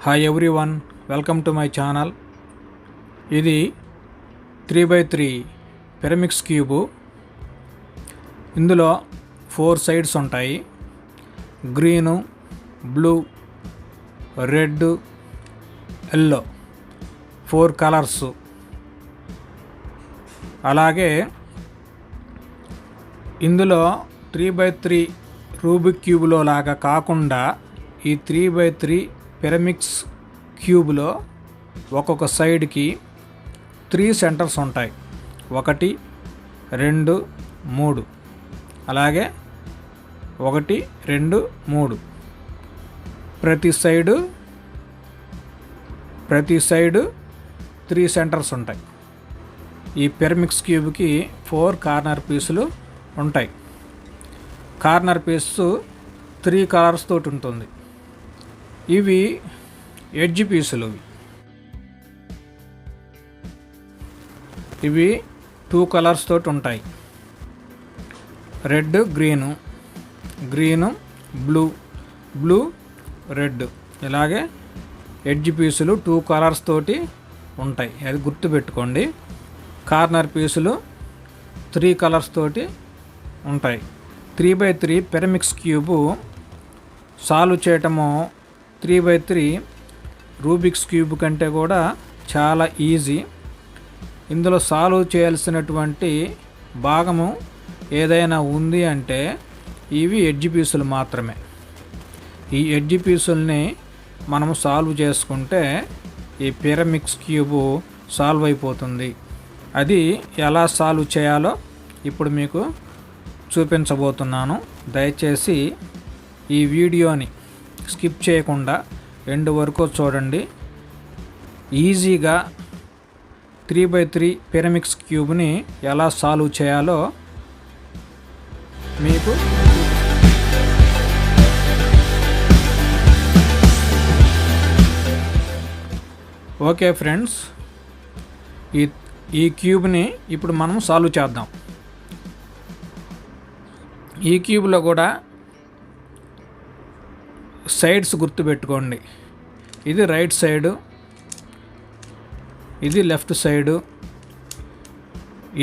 Hi everyone, welcome to my channel. ఇది 3x3 పిరమిక్స్ cube. ఇందులో 4 sides ఉంటాయి. Green, blue, red, yellow 4 colours. అలాగే ఇందులో 3x3 రూబిక్ క్యూబ్లో లాగా కాకుండా ఈ 3x3 పిరమిక్స్ క్యూబ్లో ఒక్కొక్క సైడ్కి 3 సెంటర్స్ ఉంటాయి. 1, 2, 3. అలాగే 1, 2, 3. ప్రతి సైడు 3 సెంటర్స్ ఉంటాయి. ఈ పిరమిక్స్ క్యూబ్కి 4 కార్నర్ పీసులు ఉంటాయి. కార్నర్ పీస్ 3 కలర్స్ తోటి ఉంటుంది. ఇవి ఎడ్జ్ పీసులు. ఇవి 2 కలర్స్ తోటి ఉంటాయి. Red, green, blue, red. ఇలాగే ఎడ్జ్ పీసులు 2 కలర్స్ తోటి ఉంటాయి. అది గుర్తుపెట్టుకోండి. కార్నర్ పీసులు 3 కలర్స్ తోటి ఉంటాయి. 3x3 పిరమిక్స్ క్యూబు సాల్వ్ చేయటము 3x3 రూబిక్స్ క్యూబ్ కంటే కూడా చాలా ఈజీ. ఇందులో సాల్వ్ చేయాల్సినటువంటి భాగము ఏదైనా ఉంది అంటే ఇవి ఎడ్జ్ పీసులు మాత్రమే. ఈ ఎడ్జ్ పీసుల్ని మనము సాల్వ్ చేసుకుంటే ఈ పిరమిక్స్ క్యూబు సాల్వ్ అయిపోతుంది. అది ఎలా సాల్వ్ చేయాలో ఇప్పుడు మీకు చూపించబోతున్నాను. దయచేసి ఈ వీడియోని స్కిప్ చేయకుండా ఎండ్ వరకు చూడండి. ఈజీగా 3x3 పిరమిక్స్ క్యూబ్ని ఎలా సాల్వ్ చేయాలో మీకు ఓకే ఫ్రెండ్స్, ఈ క్యూబ్ని ఇప్పుడు మనం సాల్వ్ చేద్దాం. ఈ క్యూబ్లో కూడా సైడ్స్ గుర్తుపెట్టుకోండి. ఇది రైట్ సైడు, ఇది లెఫ్ట్ సైడు,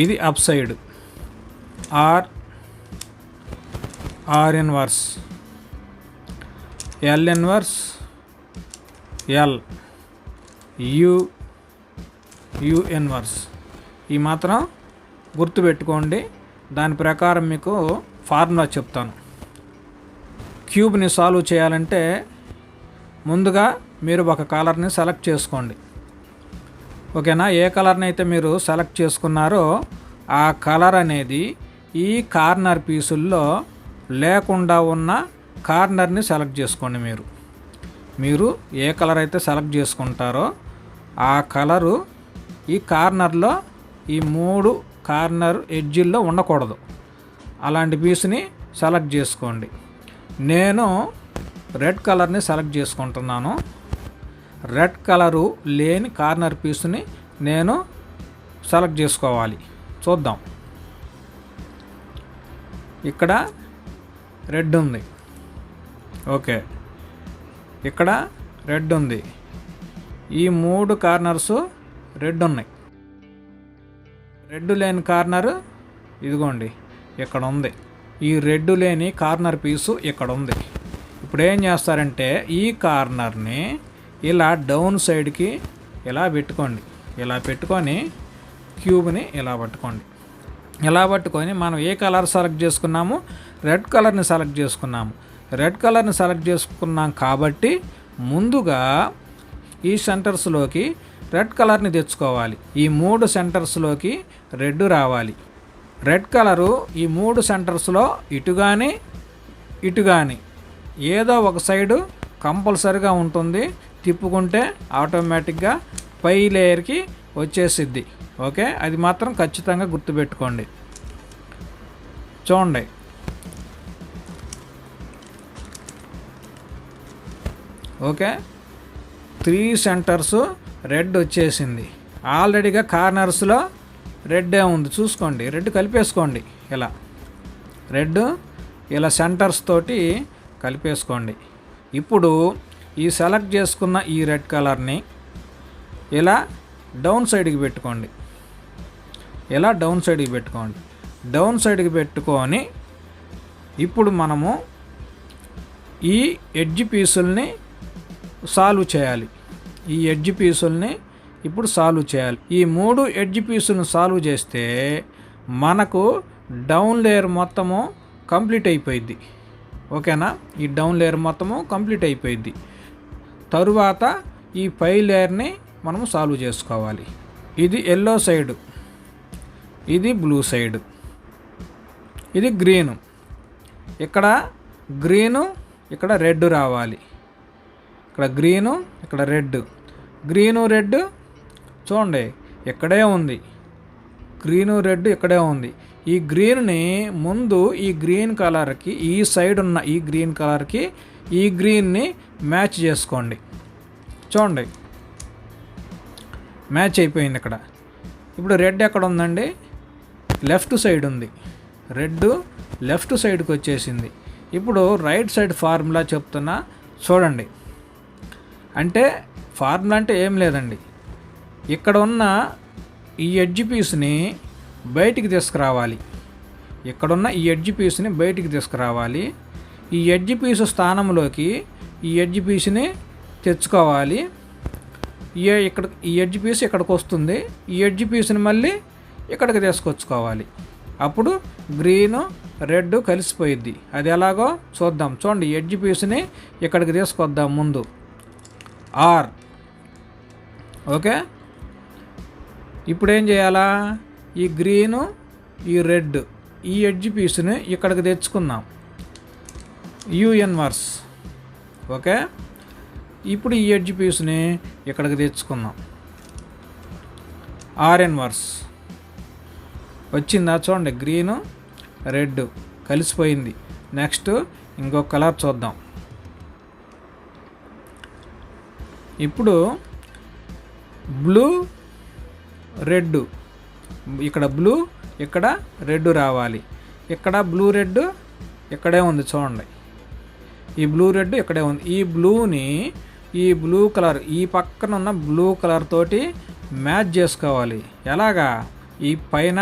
ఇది up side. Are inverse, L inverse, L, you inverse. ఈ మాత్రం గుర్తుపెట్టుకోండి. దాని ప్రకారం మీకు ఫార్ములా చెప్తాను. క్యూబ్ని సాల్వ్ చేయాలంటే ముందుగా మీరు ఒక కలర్ని సెలెక్ట్ చేసుకోండి. ఓకేనా? ఏ కలర్ని అయితే మీరు సెలెక్ట్ చేసుకున్నారో ఆ కలర్ అనేది ఈ కార్నర్ పీసుల్లో లేకుండా ఉన్న కార్నర్ని సెలెక్ట్ చేసుకోండి. మీరు ఏ కలర్ అయితే సెలెక్ట్ చేసుకుంటారో ఆ కలరు ఈ కార్నర్లో ఈ 3 కార్నర్ ఎడ్జిల్లో ఉండకూడదు. అలాంటి పీస్ని సెలెక్ట్ చేసుకోండి. నేను రెడ్ కలర్ని సెలెక్ట్ చేసుకుంటున్నాను. రెడ్ కలరు లేని కార్నర్ పీస్ని నేను సెలెక్ట్ చేసుకోవాలి. చూద్దాం. ఇక్కడ రెడ్ ఉంది. ఓకే, ఇక్కడ రెడ్ ఉంది. ఈ 3 కార్నర్స్ రెడ్ ఉన్నాయి. రెడ్ లేని కార్నర్ ఇదిగోండి ఇక్కడ ఉంది. ఈ రెడ్ లేని కార్నర్ పీసు ఇక్కడ ఉంది. ఇప్పుడు ఏం చేస్తారంటే ఈ కార్నర్ని ఇలా డౌన్ సైడ్కి ఇలా పెట్టుకోండి. ఇలా పెట్టుకొని క్యూబ్ని ఇలా పట్టుకోండి. ఇలా పట్టుకొని మనం ఏ కలర్ సెలెక్ట్ చేసుకున్నాము? రెడ్ కలర్ని సెలెక్ట్ చేసుకున్నాము. రెడ్ కలర్ని సెలెక్ట్ చేసుకున్నాం కాబట్టి ముందుగా ఈ సెంటర్స్లోకి రెడ్ కలర్ని తెచ్చుకోవాలి. ఈ 3 సెంటర్స్లోకి రెడ్ రావాలి. రెడ్ కలరు ఈ 3 సెంటర్స్లో ఇటు కానీ ఏదో ఒక సైడు కంపల్సరిగా ఉంటుంది. తిప్పుకుంటే ఆటోమేటిక్గా పై లేయర్కి వచ్చేసిద్ది. ఓకే, అది మాత్రం ఖచ్చితంగా గుర్తుపెట్టుకోండి. చూడండి, ఓకే, 3 సెంటర్స్ రెడ్ వచ్చేసింది. ఆల్రెడీగా కార్నర్స్లో రెడ్ ఉంది చూసుకోండి. రెడ్ కలిపేసుకోండి. ఇలా సెంటర్స్ తోటి కలిపేసుకోండి. ఇప్పుడు ఈ సెలెక్ట్ చేసుకున్న ఈ రెడ్ కలర్ని ఇలా డౌన్ సైడ్కి పెట్టుకోండి. ఇలా డౌన్ సైడ్కి పెట్టుకోండి. డౌన్ సైడ్కి పెట్టుకొని ఇప్పుడు మనము ఈ ఎడ్జ్ పీసుల్ని సాల్వ్ చేయాలి. ఈ ఎడ్జ్ పీసుల్ని ఇప్పుడు సాల్వ్ చేయాలి. ఈ 3 ఎడ్జ్ పీసులను సాల్వ్ చేస్తే మనకు డౌన్ లేయర్ మొత్తము కంప్లీట్ అయిపోయింది. ఓకేనా? ఈ డౌన్ లేయర్ మొత్తము కంప్లీట్ అయిపోయింది. తరువాత ఈ పై లేయర్ని మనము సాల్వ్ చేసుకోవాలి. ఇది ఎల్లో సైడ్, ఇది బ్లూ సైడ్, ఇది గ్రీను. ఇక్కడ గ్రీను, ఇక్కడ రెడ్ రావాలి. ఇక్కడ గ్రీను, ఇక్కడ రెడ్. గ్రీను రెడ్ చూడండి ఇక్కడే ఉంది. గ్రీను రెడ్ ఇక్కడే ఉంది. ఈ గ్రీన్ని ముందు ఈ గ్రీన్ కలర్కి, ఈ సైడ్ ఉన్న ఈ గ్రీన్ కలర్కి ఈ గ్రీన్ని మ్యాచ్ చేసుకోండి. చూడండి మ్యాచ్ అయిపోయింది ఇక్కడ. ఇప్పుడు రెడ్ ఎక్కడ ఉందండి? లెఫ్ట్ సైడ్ ఉంది. రెడ్ లెఫ్ట్ సైడ్కి వచ్చేసింది. ఇప్పుడు రైట్ సైడ్ ఫార్ములా చెప్తున్నా చూడండి. అంటే ఫార్ములా అంటే ఏం లేదండి, ఇక్కడ ఉన్న ఈ ఎడ్జ్ పీస్ని బయటికి తీసుకురావాలి. ఇక్కడున్న ఈ ఎడ్జ్ పీస్ని బయటికి తీసుకురావాలి. ఈ ఎడ్జ్ పీస్ స్థానంలోకి ఈ ఎడ్జ్ పీస్ని తెచ్చుకోవాలి. ఇక్కడ ఈ ఎడ్జ్ పీస్ ఇక్కడికి వస్తుంది. ఈ ఎడ్జ్ పీస్ని మళ్ళీ ఇక్కడికి తీసుకొచ్చుకోవాలి. అప్పుడు గ్రీను రెడ్ కలిసిపోయిద్ది. అది ఎలాగో చూద్దాం. చూడండి ఎడ్జ్ పీస్ని ఇక్కడికి తీసుకొద్దాం ముందు. R okay. ఇప్పుడు ఏం చేయాలా? ఈ గ్రీను, ఈ రెడ్, ఈ ఎడ్జ్ పీస్ని ఇక్కడికి తెచ్చుకుందాం. You inverse. ఓకే. ఇప్పుడు ఈ ఎడ్జ్ పీస్ని ఇక్కడికి తెచ్చుకుందాం. ఆర్ ఇన్వర్స్ వచ్చిందా? చూడండి గ్రీను రెడ్ కలిసిపోయింది. నెక్స్ట్ ఇంకొక కలర్ చూద్దాం. ఇప్పుడు బ్లూ రెడ్, ఇక్కడ బ్లూ, ఇక్కడ రెడ్ రావాలి. ఇక్కడ బ్లూ రెడ్ ఇక్కడే ఉంది. చూడండి ఈ బ్లూ రెడ్ ఇక్కడే ఉంది. ఈ బ్లూని ఈ బ్లూ కలర్, ఈ పక్కన ఉన్న బ్లూ కలర్ తోటి మ్యాచ్ చేసుకోవాలి. ఎలాగా? ఈ పైన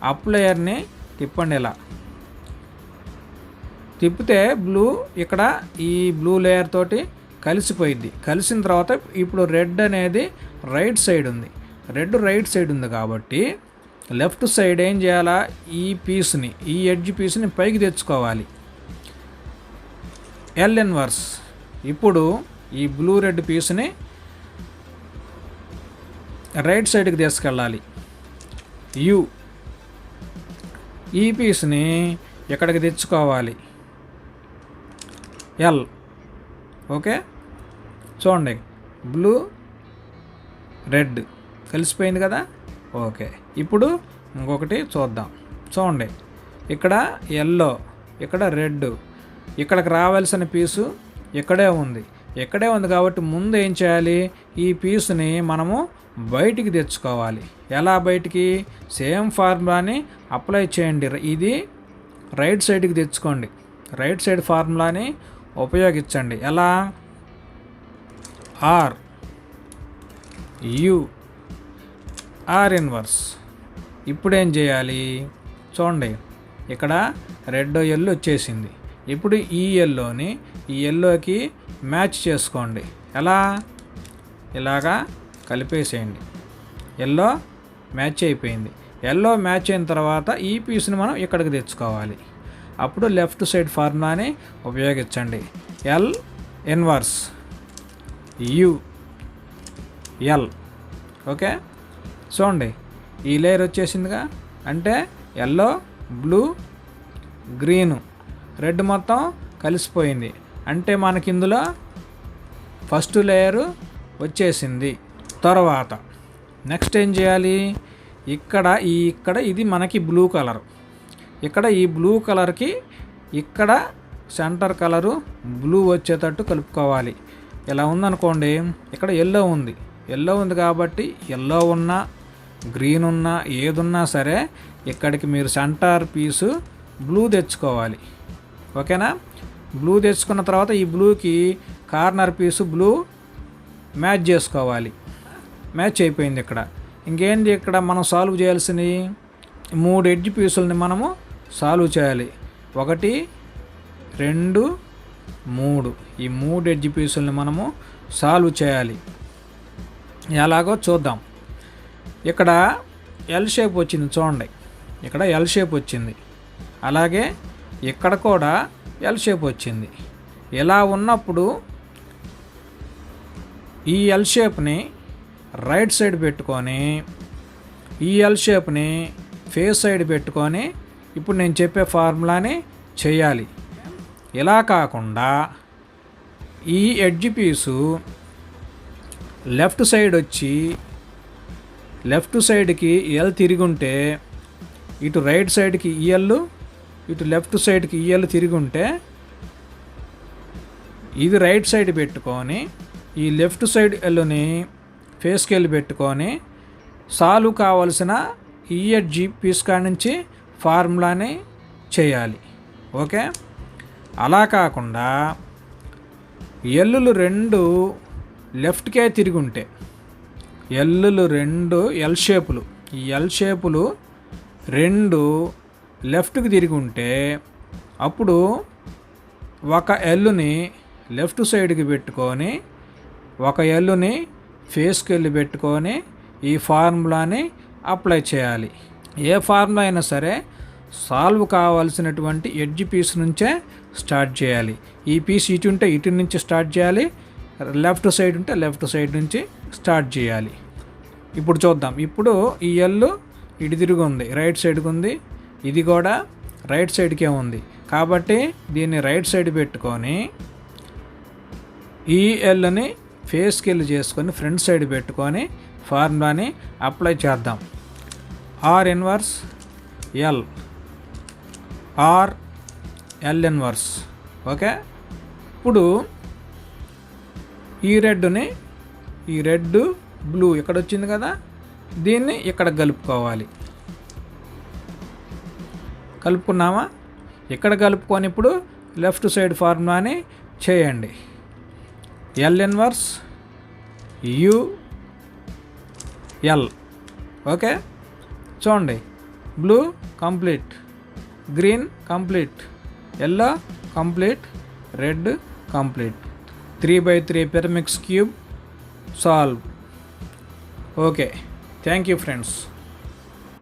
అప్ లేయర్ని తిప్పండి. ఇలా తిప్పితే బ్లూ ఇక్కడ ఈ బ్లూ లేయర్ తోటి కలిసిపోయింది. కలిసిన తర్వాత ఇప్పుడు రెడ్ అనేది రైట్ సైడ్ ఉంది. రెడ్ రైట్ సైడ్ ఉంది కాబట్టి లెఫ్ట్ సైడ్ ఏం చేయాలా? ఈ పీస్ని, ఈ ఎడ్జ్ పీస్ని పైకి తెచ్చుకోవాలి. L inverse. ఇప్పుడు ఈ బ్లూ రెడ్ పీస్ని రైట్ సైడ్కి తీసుకెళ్ళాలి. యు. ఈ పీస్ని ఎక్కడికి తెచ్చుకోవాలి? ఎల్. ఓకే. చూడండి బ్లూ రెడ్ కలిసిపోయింది కదా. ఓకే. ఇప్పుడు ఇంకొకటి చూద్దాం. చూడండి ఇక్కడ ఎల్లో, ఇక్కడ రెడ్, ఇక్కడికి రావాల్సిన పీసు ఇక్కడే ఉంది. ఇక్కడే ఉంది కాబట్టి ముందు ఏం చేయాలి? ఈ పీస్ని మనము బయటికి తెచ్చుకోవాలి. ఎలా బయటికి? సేమ్ ఫార్ములాని అప్లై చేయండి. ఇది రైట్ సైడ్కి తెచ్చుకోండి. రైట్ సైడ్ ఫార్ములాని ఉపయోగించండి. ఎలా? R U, R inverse. ఇప్పుడు ఏం చేయాలి? చూడండి ఇక్కడ రెడ్ ఎల్లో వచ్చేసింది. ఇప్పుడు ఈ ఎల్లోని ఈ ఎల్లోకి మ్యాచ్ చేసుకోండి. ఎలా? ఇలాగా కలిపేసేయండి. ఎల్లో మ్యాచ్ అయిపోయింది. ఎల్లో మ్యాచ్ అయిన తర్వాత ఈ పీస్ని మనం ఇక్కడికి తెచ్చుకోవాలి. అప్పుడు లెఫ్ట్ సైడ్ ఫార్ములాని ఉపయోగించండి. L inverse U L. Okay. చూడండి ఈ లేయర్ వచ్చేసిందిగా. అంటే ఎల్లో, బ్లూ, గ్రీను, రెడ్ మొత్తం కలిసిపోయింది. అంటే మనకి ఇందులో ఫస్ట్ లేయరు వచ్చేసింది. తర్వాత నెక్స్ట్ ఏం చేయాలి? ఇక్కడ ఇది మనకి బ్లూ కలర్. ఇక్కడ ఈ బ్లూ కలర్కి ఇక్కడ సెంటర్ కలరు బ్లూ వచ్చేటట్టు కలుపుకోవాలి. ఇలా ఉందనుకోండి. ఇక్కడ ఎల్లో ఉంది. ఎల్లో ఉంది కాబట్టి ఎల్లో ఉన్నా గ్రీన్ ఉన్నా ఏదున్నా సరే ఇక్కడికి మీరు సెంటర్ పీసు బ్లూ తెచ్చుకోవాలి. ఓకేనా? బ్లూ తెచ్చుకున్న తర్వాత ఈ బ్లూకి కార్నర్ పీసు బ్లూ మ్యాచ్ చేసుకోవాలి. మ్యాచ్ అయిపోయింది. ఇక్కడ ఇంకేంటి, ఇక్కడ మనం సాల్వ్ చేయాల్సినవి 3 ఎడ్జ్ పీసులని మనము సాల్వ్ చేయాలి. 1 2 3 ఈ 3 ఎడ్జ్ పీసులని మనము సాల్వ్ చేయాలి. ఎలాగో చూద్దాం. ఇక్కడ ఎల్ షేప్ వచ్చింది చూడండి, ఇక్కడ ఎల్ షేప్ వచ్చింది. అలాగే ఇక్కడ కూడా ఎల్ షేప్ వచ్చింది. ఇలా ఉన్నప్పుడు ఈ ఎల్ షేప్ని రైట్ సైడ్ పెట్టుకొని ఈ ఎల్ షేప్ని ఫేస్ సైడ్ పెట్టుకొని ఇప్పుడు నేను చెప్పే ఫార్ములాని చేయాలి. ఇలా కాకుండా ఈ ఎడ్జ్ పీసు లెఫ్ట్ సైడ్ వచ్చి లెఫ్ట్ సైడ్కి ఎల్ తిరిగి ఉంటే ఇటు రైట్ సైడ్కి ఈఎల్, ఇటు లెఫ్ట్ సైడ్కి ఈఎల్ తిరిగి ఉంటే ఇది రైట్ సైడ్ పెట్టుకొని ఈ లెఫ్ట్ సైడ్ ఎల్ని ఫేస్కి వెళ్ళి పెట్టుకొని సాల్వ్ కావాల్సిన ఈ ఎడ్జ్ పీస్ కాడ నుంచి ఫార్ములాని చేయాలి. ఓకే, అలా కాకుండా ఎల్లులు 2 లెఫ్ట్కే తిరిగి ఉంటే ఎల్లులు 2 ఎల్ షేపులు, ఈ ఎల్ షేపులు 2 లెఫ్ట్కి తిరిగి ఉంటే అప్పుడు ఒక ఎల్లుని లెఫ్ట్ సైడ్కి పెట్టుకొని ఒక ఎల్లుని ఫేస్కి వెళ్ళి పెట్టుకొని ఈ ఫార్ములాని అప్లై చేయాలి. ఏ ఫార్ములా అయినా సరే సాల్వ్ కావాల్సినటువంటి ఎడ్జ్ పీస్ నుంచే స్టార్ట్ చేయాలి. ఈ పీస్ ఇటు ఉంటే ఇటు నుంచి స్టార్ట్ చేయాలి, లెఫ్ట్ సైడ్ ఉంటే లెఫ్ట్ సైడ్ నుంచి స్టార్ట్ చేయాలి. ఇప్పుడు చూద్దాం. ఇప్పుడు ఈ ఎల్ ఇటు తిరిగి ఉంది, రైట్ సైడ్కి ఉంది, ఇది కూడా రైట్ సైడ్కే ఉంది. కాబట్టి దీన్ని రైట్ సైడ్ పెట్టుకొని ఈ ఎల్ని ఫేస్కి వెళ్ళి చేసుకొని ఫ్రంట్ సైడ్ పెట్టుకొని ఫార్ములాని అప్లై చేద్దాం. R inverse L, R L inverse. Okay, ఇప్పుడు ఈ రెడ్ బ్లూ ఇక్కడ వచ్చింది కదా, దీన్ని ఇక్కడ కలుపుకోవాలి. కలుపుకున్నామా? ఇక్కడ కలుపుకొని ఇప్పుడు లెఫ్ట్ సైడ్ ఫార్ములాని చేయండి. L inverse U L. Okay, చూడండి, blue complete, green complete, yellow complete, red complete. 3x3 Phiraminx cube solved. Okay, thank you friends.